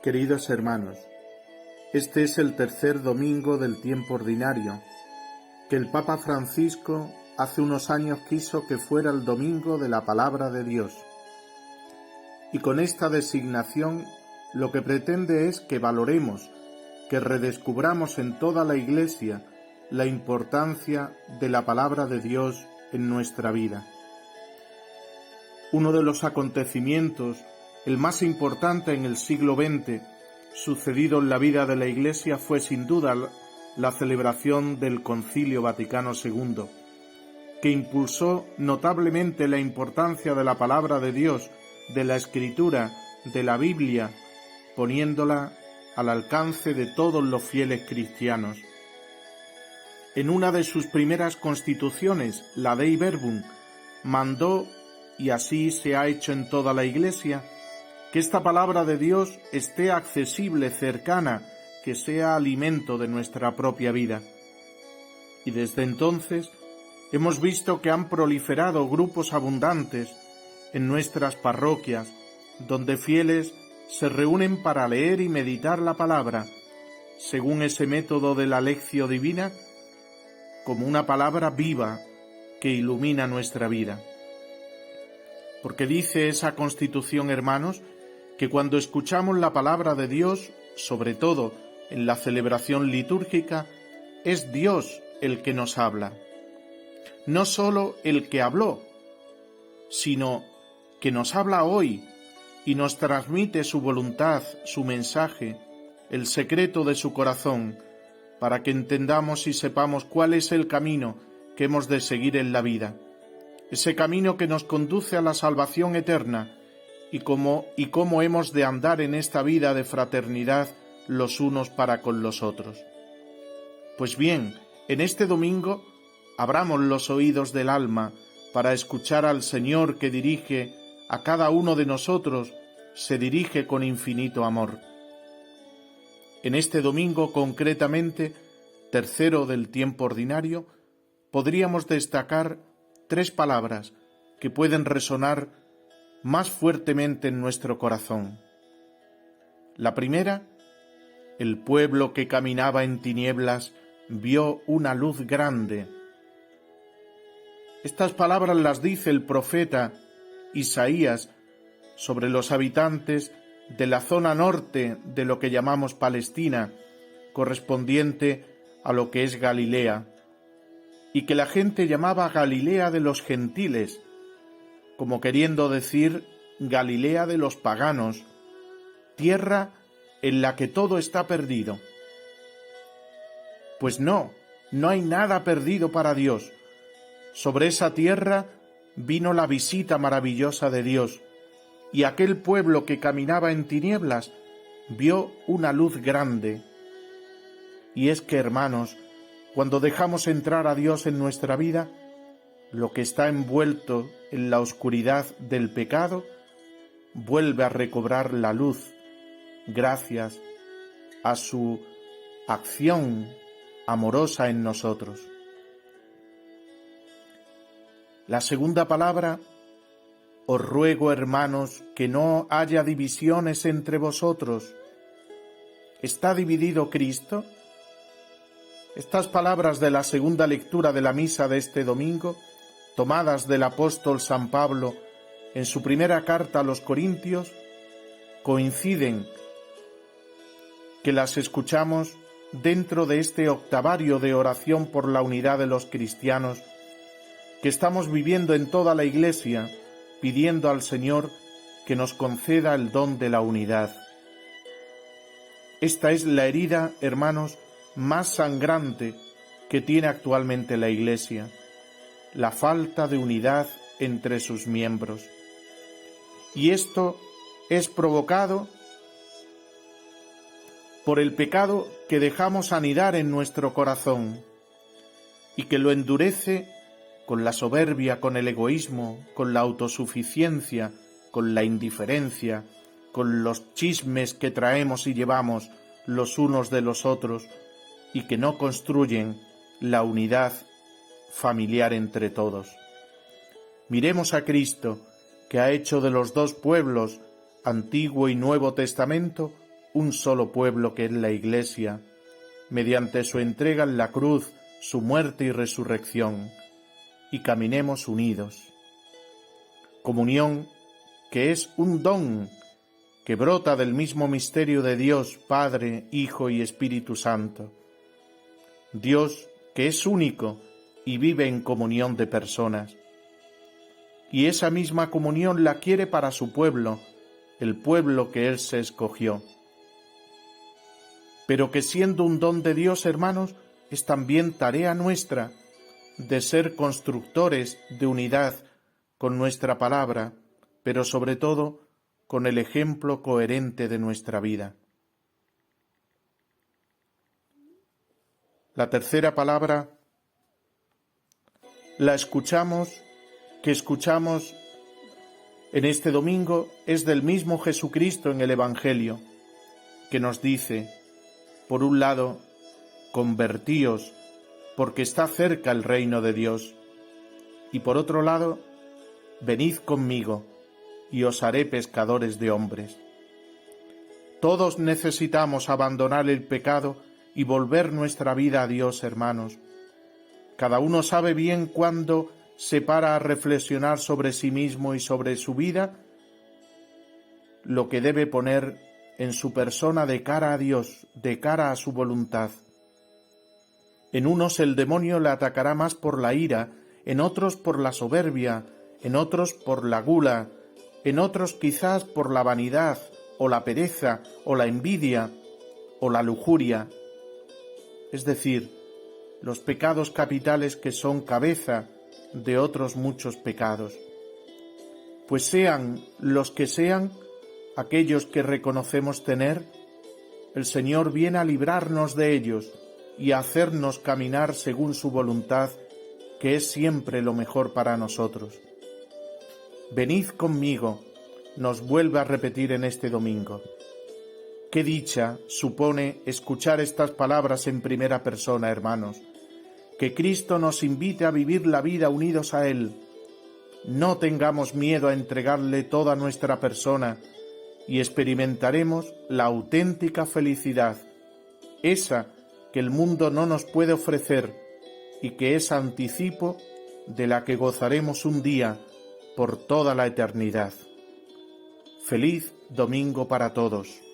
Queridos hermanos, este es el tercer domingo del tiempo ordinario, que el Papa Francisco hace unos años quiso que fuera el domingo de la Palabra de Dios. Y con esta designación lo que pretende es que valoremos, que redescubramos en toda la Iglesia la importancia de la Palabra de Dios en nuestra vida. Uno de los acontecimientos, el más importante en el siglo XX, sucedido en la vida de la Iglesia, fue sin duda la celebración del Concilio Vaticano II, que impulsó notablemente la importancia de la Palabra de Dios, de la Escritura, de la Biblia, poniéndola al alcance de todos los fieles cristianos. En una de sus primeras constituciones, la Dei Verbum, mandó, y así se ha hecho en toda la Iglesia, que esta palabra de Dios esté accesible, cercana, que sea alimento de nuestra propia vida. Y desde entonces hemos visto que han proliferado grupos abundantes en nuestras parroquias, donde fieles se reúnen para leer y meditar la palabra, según ese método de la Lectio Divina, como una palabra viva que ilumina nuestra vida. Porque dice esa Constitución, hermanos, que cuando escuchamos la palabra de Dios, sobre todo en la celebración litúrgica, es Dios el que nos habla. No sólo el que habló, sino que nos habla hoy y nos transmite su voluntad, su mensaje, el secreto de su corazón, para que entendamos y sepamos cuál es el camino que hemos de seguir en la vida. Ese camino que nos conduce a la salvación eterna, y cómo hemos de andar en esta vida de fraternidad los unos para con los otros. Pues bien, en este domingo abramos los oídos del alma para escuchar al Señor que dirige a cada uno de nosotros, se dirige con infinito amor. En este domingo concretamente, tercero del tiempo ordinario, podríamos destacar 3 palabras que pueden resonar más fuertemente en nuestro corazón. La primera, el pueblo que caminaba en tinieblas vio una luz grande. Estas palabras las dice el profeta Isaías sobre los habitantes de la zona norte de lo que llamamos Palestina, correspondiente a lo que es Galilea, y que la gente llamaba Galilea de los gentiles, como queriendo decir Galilea de los paganos, tierra en la que todo está perdido. Pues no hay nada perdido para Dios. Sobre esa tierra vino la visita maravillosa de Dios, y aquel pueblo que caminaba en tinieblas vio una luz grande. Y es que, hermanos, cuando dejamos entrar a Dios en nuestra vida, lo que está envuelto en la oscuridad del pecado vuelve a recobrar la luz gracias a su acción amorosa en nosotros. La segunda palabra: os ruego, hermanos, que no haya divisiones entre vosotros. ¿Está dividido Cristo? Estas palabras de la segunda lectura de la misa de este domingo, tomadas del apóstol San Pablo en su primera carta a los Corintios, coinciden que las escuchamos dentro de este octavario de oración por la unidad de los cristianos que estamos viviendo en toda la Iglesia, pidiendo al Señor que nos conceda el don de la unidad. Esta es la herida, hermanos, más sangrante que tiene actualmente la Iglesia, la falta de unidad entre sus miembros. Y esto es provocado por el pecado que dejamos anidar en nuestro corazón y que lo endurece con la soberbia, con el egoísmo, con la autosuficiencia, con la indiferencia, con los chismes que traemos y llevamos los unos de los otros y que no construyen la unidad familiar entre todos. Miremos a Cristo, que ha hecho de los dos pueblos, Antiguo y Nuevo Testamento, un solo pueblo que es la Iglesia, mediante su entrega en la cruz, su muerte y resurrección, y caminemos unidos. Comunión que es un don que brota del mismo misterio de Dios, Padre, Hijo y Espíritu Santo. Dios que es único y vive en comunión de personas. Y esa misma comunión la quiere para su pueblo, el pueblo que Él se escogió. Pero que siendo un don de Dios, hermanos, es también tarea nuestra de ser constructores de unidad con nuestra palabra, pero sobre todo con el ejemplo coherente de nuestra vida. La tercera palabra que escuchamos en este domingo es del mismo Jesucristo en el Evangelio, que nos dice, por un lado, convertíos, porque está cerca el reino de Dios, y por otro lado, venid conmigo, y os haré pescadores de hombres. Todos necesitamos abandonar el pecado y volver nuestra vida a Dios, hermanos. Cada uno sabe bien cuándo se para a reflexionar sobre sí mismo y sobre su vida, lo que debe poner en su persona de cara a Dios, de cara a su voluntad. En unos el demonio le atacará más por la ira, en otros por la soberbia, en otros por la gula, en otros quizás por la vanidad, o la pereza, o la envidia, o la lujuria. Es decir, los pecados capitales que son cabeza de otros muchos pecados. Pues sean los que sean aquellos que reconocemos tener, el Señor viene a librarnos de ellos y a hacernos caminar según su voluntad, que es siempre lo mejor para nosotros. Venid conmigo, nos vuelve a repetir en este domingo. Qué dicha supone escuchar estas palabras en primera persona, hermanos. Que Cristo nos invite a vivir la vida unidos a Él. No tengamos miedo a entregarle toda nuestra persona y experimentaremos la auténtica felicidad, esa que el mundo no nos puede ofrecer y que es anticipo de la que gozaremos un día por toda la eternidad. Feliz domingo para todos.